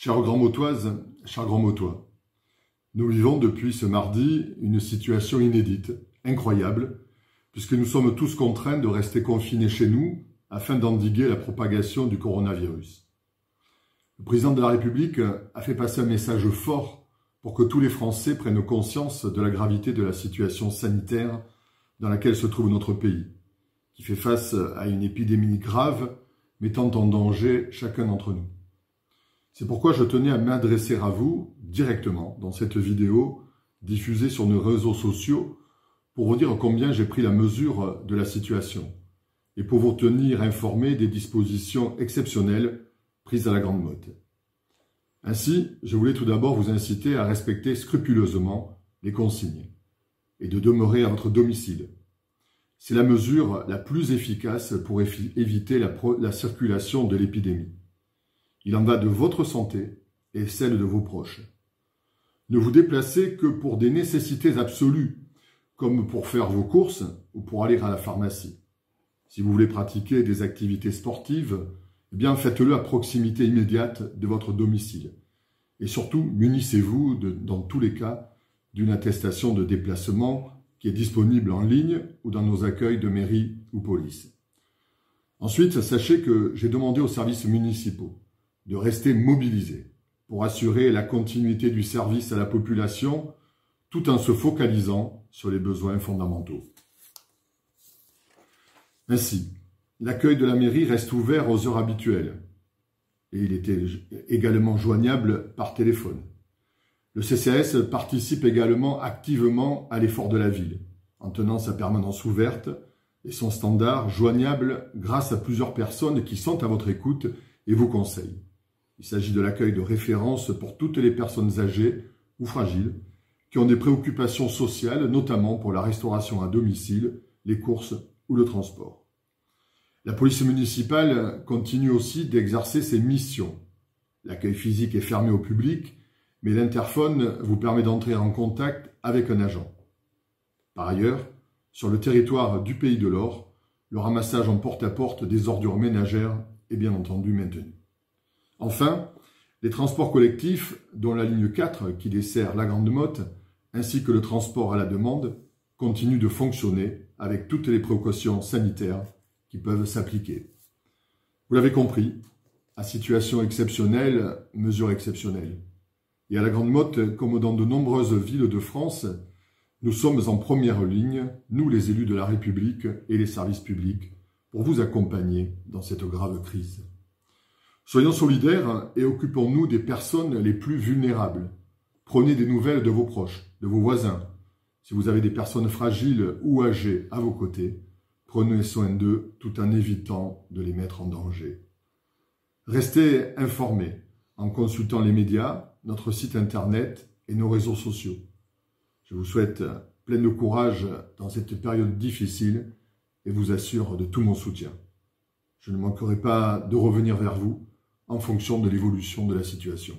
Chères Grand-Motoises, chers Grands-Motois, nous vivons depuis ce mardi une situation inédite, incroyable, puisque nous sommes tous contraints de rester confinés chez nous afin d'endiguer la propagation du coronavirus. Le président de la République a fait passer un message fort pour que tous les Français prennent conscience de la gravité de la situation sanitaire dans laquelle se trouve notre pays, qui fait face à une épidémie grave, mettant en danger chacun d'entre nous. C'est pourquoi je tenais à m'adresser à vous directement dans cette vidéo diffusée sur nos réseaux sociaux pour vous dire combien j'ai pris la mesure de la situation et pour vous tenir informé des dispositions exceptionnelles prises à la Grande Motte. Ainsi, je voulais tout d'abord vous inciter à respecter scrupuleusement les consignes et de demeurer à votre domicile. C'est la mesure la plus efficace pour éviter la circulation de l'épidémie. Il en va de votre santé et celle de vos proches. Ne vous déplacez que pour des nécessités absolues, comme pour faire vos courses ou pour aller à la pharmacie. Si vous voulez pratiquer des activités sportives, eh bien faites-le à proximité immédiate de votre domicile. Et surtout, munissez-vous, dans tous les cas, d'une attestation de déplacement qui est disponible en ligne ou dans nos accueils de mairie ou police. Ensuite, sachez que j'ai demandé aux services municipaux de rester mobilisés pour assurer la continuité du service à la population tout en se focalisant sur les besoins fondamentaux. Ainsi, l'accueil de la mairie reste ouvert aux heures habituelles et il était également joignable par téléphone. Le CCAS participe également activement à l'effort de la ville en tenant sa permanence ouverte et son standard joignable grâce à plusieurs personnes qui sont à votre écoute et vous conseillent. Il s'agit de l'accueil de référence pour toutes les personnes âgées ou fragiles qui ont des préoccupations sociales, notamment pour la restauration à domicile, les courses ou le transport. La police municipale continue aussi d'exercer ses missions. L'accueil physique est fermé au public, mais l'interphone vous permet d'entrer en contact avec un agent. Par ailleurs, sur le territoire du Pays de l'Or, le ramassage en porte-à-porte des ordures ménagères est bien entendu maintenu. Enfin, les transports collectifs, dont la ligne 4 qui dessert la Grande Motte, ainsi que le transport à la demande, continuent de fonctionner avec toutes les précautions sanitaires qui peuvent s'appliquer. Vous l'avez compris, à situation exceptionnelle, mesure exceptionnelle. Et à la Grande Motte, comme dans de nombreuses villes de France, nous sommes en première ligne, nous les élus de la République et les services publics, pour vous accompagner dans cette grave crise. Soyons solidaires et occupons-nous des personnes les plus vulnérables. Prenez des nouvelles de vos proches, de vos voisins. Si vous avez des personnes fragiles ou âgées à vos côtés, prenez soin d'eux tout en évitant de les mettre en danger. Restez informés en consultant les médias, notre site internet et nos réseaux sociaux. Je vous souhaite plein de courage dans cette période difficile et vous assure de tout mon soutien. Je ne manquerai pas de revenir vers vous en fonction de l'évolution de la situation.